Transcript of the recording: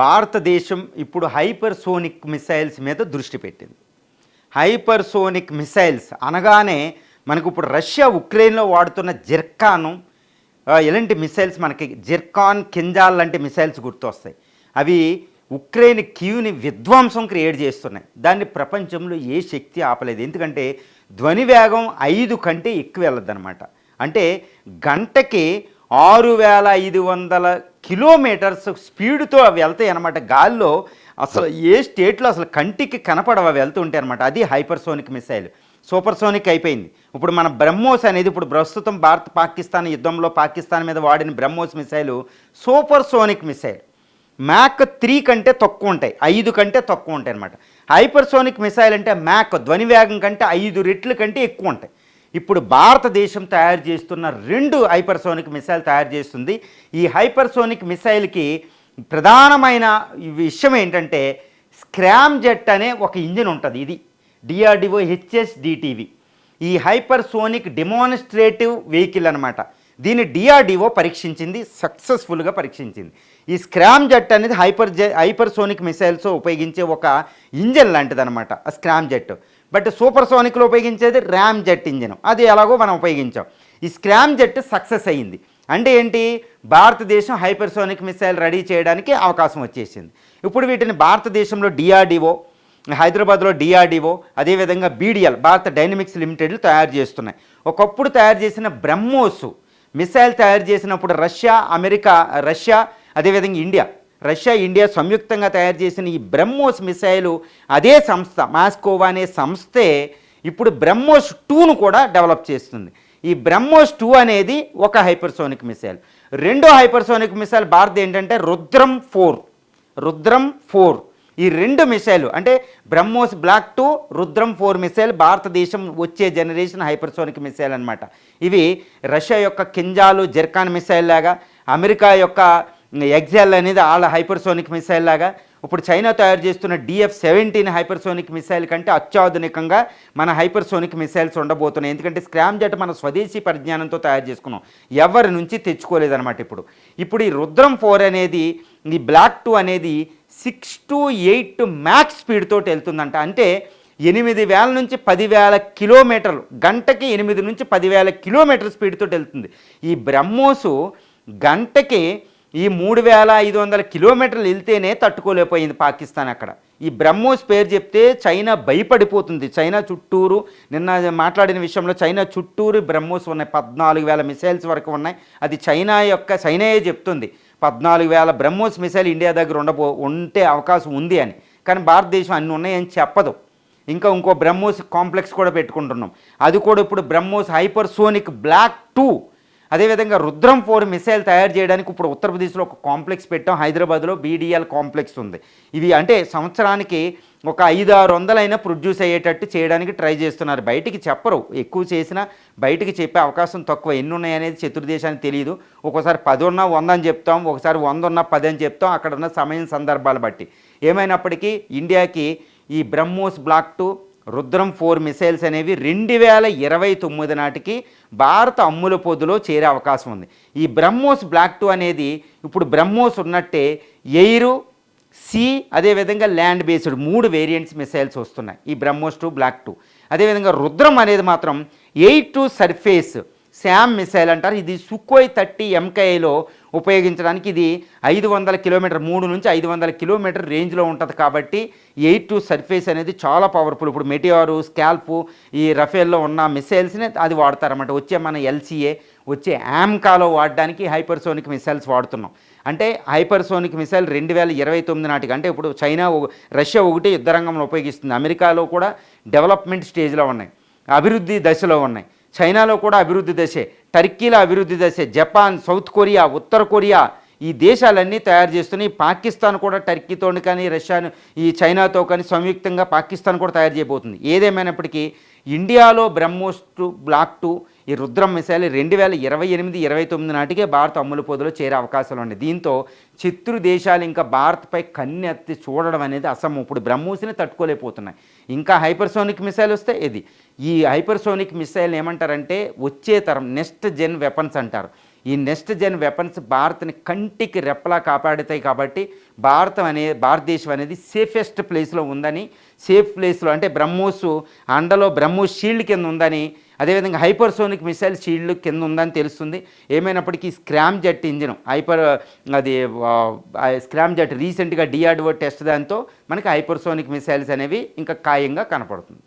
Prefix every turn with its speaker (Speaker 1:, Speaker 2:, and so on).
Speaker 1: భారతదేశం ఇప్పుడు hypersonic missiles మీద దృష్టి పెట్టింది. హైపర్సోనిక్ మిసైల్స్ అనగానే మనకు ఇప్పుడు రష్యా ఉక్రెయిన్లో వాడుతున్న జిర్కాను ఎలాంటి మిసైల్స్ మనకి జిర్కాన్ కింజాల్ లాంటి మిసైల్స్ గుర్తొస్తాయి. అవి ఉక్రెయిన్ కీవ్ని విధ్వంసం క్రియేట్ చేస్తున్నాయి. దాన్ని ప్రపంచంలో ఏ శక్తి ఆపలేదు. ఎందుకంటే ధ్వని వేగం 5 కంటే ఎక్కువ వెళ్ళద్దనమాట. అంటే గంటకి 6500 కిలోమీటర్స్ స్పీడ్తో అవి వెళ్తాయి అన్నమాట. గాల్లో అసలు ఏ స్టేట్లో అసలు కంటికి కనపడవు అవి వెళ్తుంటాయి అనమాట. అది హైపర్సోనిక్ మిసైల్. సూపర్సోనిక్ అయిపోయింది. ఇప్పుడు మన బ్రహ్మోస్ అనేది ఇప్పుడు ప్రస్తుతం భారత్ పాకిస్తాన్ యుద్ధంలో పాకిస్తాన్ మీద వాడిన BrahMos missile supersonic missile. Mach 3 కంటే తక్కువ ఉంటాయి, 5 కంటే తక్కువ ఉంటాయి అనమాట. హైపర్సోనిక్ మిసైల్ అంటే మ్యాక్ ధ్వని వేగం కంటే 5 రెట్ల కంటే ఎక్కువ ఉంటాయి. ఇప్పుడు భారతదేశం తయారు చేస్తున్న 2 హైపర్సోనిక్ మిసైల్ తయారు చేస్తుంది. ఈ హైపర్సోనిక్ మిసైల్కి ప్రధానమైన విషయం ఏంటంటే స్క్రామ్ జెట్ అనే ఒక ఇంజిన్ ఉంటుంది. ఇది డిఆర్డిఓ HSDTV. ఈ హైపర్సోనిక్ డెమోన్స్ట్రేటివ్ వెహికల్ అనమాట. దీన్ని డిఆర్డిఓ పరీక్షించింది, సక్సెస్ఫుల్గా పరీక్షించింది. ఈ స్క్రామ్ జెట్ అనేది హైపర్సోనిక్ మిసైల్స్ ఉపయోగించే ఒక ఇంజన్ లాంటిది అనమాట ఆ స్క్రామ్ జెట్. బట్ సూపర్సోనిక్లో ఉపయోగించేది ర్యామ్ జెట్ ఇంజిన్. అది ఎలాగో మనం ఉపయోగించాం. ఈ స్క్రామ్ జెట్ సక్సెస్ అయ్యింది. అంటే ఏంటి, భారతదేశం హైపర్సోనిక్ మిసైల్ రెడీ చేయడానికి అవకాశం వచ్చేసింది. ఇప్పుడు వీటిని భారతదేశంలో డిఆర్డిఓ, హైదరాబాద్లో డిఆర్డిఓ, అదేవిధంగా BDL భారత డైనమిక్స్ లిమిటెడ్లు తయారు చేస్తున్నాయి. ఒకప్పుడు తయారు చేసిన బ్రహ్మోస్ మిసైల్ తయారు చేసినప్పుడు రష్యా అదేవిధంగా రష్యా ఇండియా సంయుక్తంగా తయారు చేసిన ఈ బ్రహ్మోస్ మిసైలు అదే సంస్థ మాస్కోవా అనే సంస్థే ఇప్పుడు బ్రహ్మోస్ 2ను కూడా డెవలప్ చేస్తుంది. ఈ బ్రహ్మోస్ 2 అనేది ఒక హైపర్సోనిక్ మిసైల్. రెండో హైపర్సోనిక్ మిసైల్ భారత్ ఏంటంటే రుద్రం 4. ఈ 2 మిసైలు అంటే బ్రహ్మోస్ బ్లాక్ 2, రుద్రం 4 మిసైల్ భారతదేశం వచ్చే జనరేషన్ హైపర్సోనిక్ మిసైల్ అనమాట. ఇవి రష్యా యొక్క కింజాలు జిర్కాన్ మిసైల్ లాగా, అమెరికా యొక్క ఎగ్జాల్ అనేది వాళ్ళ హైపర్సోనిక్ మిసైల్ లాగా, ఇప్పుడు చైనా తయారు చేస్తున్న DF-17 హైపర్సోనిక్ మిసైల్ కంటే అత్యాధునికంగా మన హైపర్సోనిక్ మిసైల్స్ ఉండబోతున్నాయి. ఎందుకంటే స్క్రామ్ జెట్ మన స్వదేశీ పరిజ్ఞానంతో తయారు చేసుకున్నాం, ఎవరి నుంచి తెచ్చుకోలేదన్నమాట. ఇప్పుడు ఈ రుద్రం 4 అనేది, ఈ బ్లాక్ 2 అనేది 6 to 8 మ్యాక్స్ స్పీడ్ తోటి వెళ్తుందంట. అంటే 8000 నుంచి 10,000 కిలోమీటర్లు గంటకి, 8 నుంచి 10,000 కిలోమీటర్ స్పీడ్ తోటి వెళ్తుంది. ఈ బ్రహ్మోసు గంటకి ఈ 3,500 కిలోమీటర్లు వెళ్తేనే తట్టుకోలేకపోయింది పాకిస్తాన్. అక్కడ ఈ బ్రహ్మోస్ పేరు చెప్తే చైనా భయపడిపోతుంది. చైనా చుట్టూరు, నిన్న మాట్లాడిన విషయంలో చైనా చుట్టూరు బ్రహ్మోస్ ఉన్నాయి. 14,000 మిసైల్స్ వరకు ఉన్నాయి. అది చైనాయే చెప్తుంది 14,000 బ్రహ్మోస్ మిసైల్ ఇండియా దగ్గర ఉంటే అవకాశం ఉంది అని. కానీ భారతదేశం అన్ని ఉన్నాయని చెప్పదు. ఇంకో బ్రహ్మోస్ కాంప్లెక్స్ కూడా పెట్టుకుంటున్నాం. అది కూడా ఇప్పుడు బ్రహ్మోస్ హైపర్సోనిక్ బ్లాక్ 2. అదేవిధంగా రుద్రం 4 మిసైల్ తయారు చేయడానికి ఇప్పుడు ఉత్తరప్రదేశ్లో ఒక కాంప్లెక్స్ పెట్టాం. హైదరాబాద్లో BDL కాంప్లెక్స్ ఉంది. ఇవి అంటే సంవత్సరానికి ఒక 500-600 అయినా ప్రొడ్యూస్ అయ్యేటట్టు చేయడానికి ట్రై చేస్తున్నారు. బయటికి చెప్పరు, ఎక్కువ చేసినా బయటికి చెప్పే అవకాశం తక్కువ. ఎన్ని ఉన్నాయనేది చతుర్దేశానికి తెలియదు. ఒక్కోసారి 10 ఉన్నా 100 అని చెప్తాం, ఒకసారి 100 ఉన్నా 10 అని చెప్తాం, అక్కడ ఉన్న సమయం సందర్భాలు బట్టి. ఏమైనప్పటికీ ఇండియాకి ఈ బ్రహ్మోస్ బ్లాక్ 2, రుద్రం 4 మిసైల్స్ అనేవి 2029 నాటికి భారత అమ్ముల పొద్దులో చేరే అవకాశం ఉంది. ఈ బ్రహ్మోస్ బ్లాక్ 2 అనేది ఇప్పుడు బ్రహ్మోస్ ఉన్నట్టే ఎయిర్, సీ, అదేవిధంగా ల్యాండ్ బేస్డ్ 3 వేరియంట్స్ మిసైల్స్ వస్తున్నాయి ఈ బ్రహ్మోస్ 2 బ్లాక్ 2. అదేవిధంగా రుద్రం అనేది మాత్రం air to surface Sam missile అంటారు. ఇది సుఖోయ్ 30 MKIలో ఉపయోగించడానికి ఇది 500 కిలోమీటర్, 3 నుంచి 500 కిలోమీటర్ రేంజ్లో ఉంటుంది. కాబట్టి ఎయిర్ టు సర్ఫేస్ అనేది చాలా పవర్ఫుల్. ఇప్పుడు మెటియారు, స్కాల్ప్, ఈ రఫేల్లో ఉన్న మిసైల్స్ని అది వాడతారన్నమాట. వచ్చే మన LCA, వచ్చే AMCAలో వాడడానికి హైపర్సోనిక్ మిసైల్స్ వాడుతున్నాం. అంటే హైపర్సోనిక్ మిసైల్ 2029 నాటికి, అంటే ఇప్పుడు రష్యా ఒకటి యుద్ధ రంగంలో ఉపయోగిస్తుంది. అమెరికాలో కూడా డెవలప్మెంట్ స్టేజ్లో ఉన్నాయి, అభివృద్ధి దశలో ఉన్నాయి. చైనాలో కూడా అభివృద్ధి దశే, టర్కీలో అభివృద్ధి దశే, జపాన్, సౌత్ కొరియా, ఉత్తర కొరియా, ఈ దేశాలన్నీ తయారు చేస్తున్నాయి. పాకిస్తాన్ కూడా టర్కీతో కానీ రష్యాను ఈ చైనాతో కానీ సంయుక్తంగా పాకిస్తాన్ కూడా తయారు చేయబోతుంది. ఏదేమైనప్పటికీ ఇండియాలో బ్రహ్మోస్ 2 బ్లాక్ 2 ఈ రుద్రం మిసైల్ 2028-29 నాటికే భారత అమ్ముల పొదిలో చేరే అవకాశాలు ఉన్నాయి. దీంతో శత్రు దేశాలు ఇంకా భారత్పై కన్నెత్తి చూడడం అనేది అసమం. ఇప్పుడు బ్రహ్మోస్ని తట్టుకోలేకపోతున్నాయి. ఇంకా హైపర్సోనిక్ మిసైల్ వస్తే ఈ హైపర్సోనిక్ మిసైల్ ఏమంటారంటే వచ్చే తరం నెక్స్ట్ జెన్ వెపన్స్ అంటారు. ఈ నెక్స్ట్ జెన్ వెపన్స్ భారత్ని కంటికి రెప్పలా కాపాడుతాయి కాబట్టి భారతదేశం అనేది సేఫెస్ట్ ప్లేస్లో ఉందని, సేఫ్ ప్లేస్లో అంటే బ్రహ్మోస్ అండలో బ్రహ్మోస్ షీల్డ్ కింద ఉందని, అదేవిధంగా హైపర్సోనిక్ మిసైల్ షీల్డ్ కింద ఉందని తెలుస్తుంది. ఏమైనప్పటికీ Scram jet engine Scram jet రీసెంట్గా డిఆర్డిఓ టెస్ట్ దాంతో మనకి హైపర్సోనిక్ మిసైల్స్ అనేవి ఇంకా ఖాయంగా కనపడుతుంది.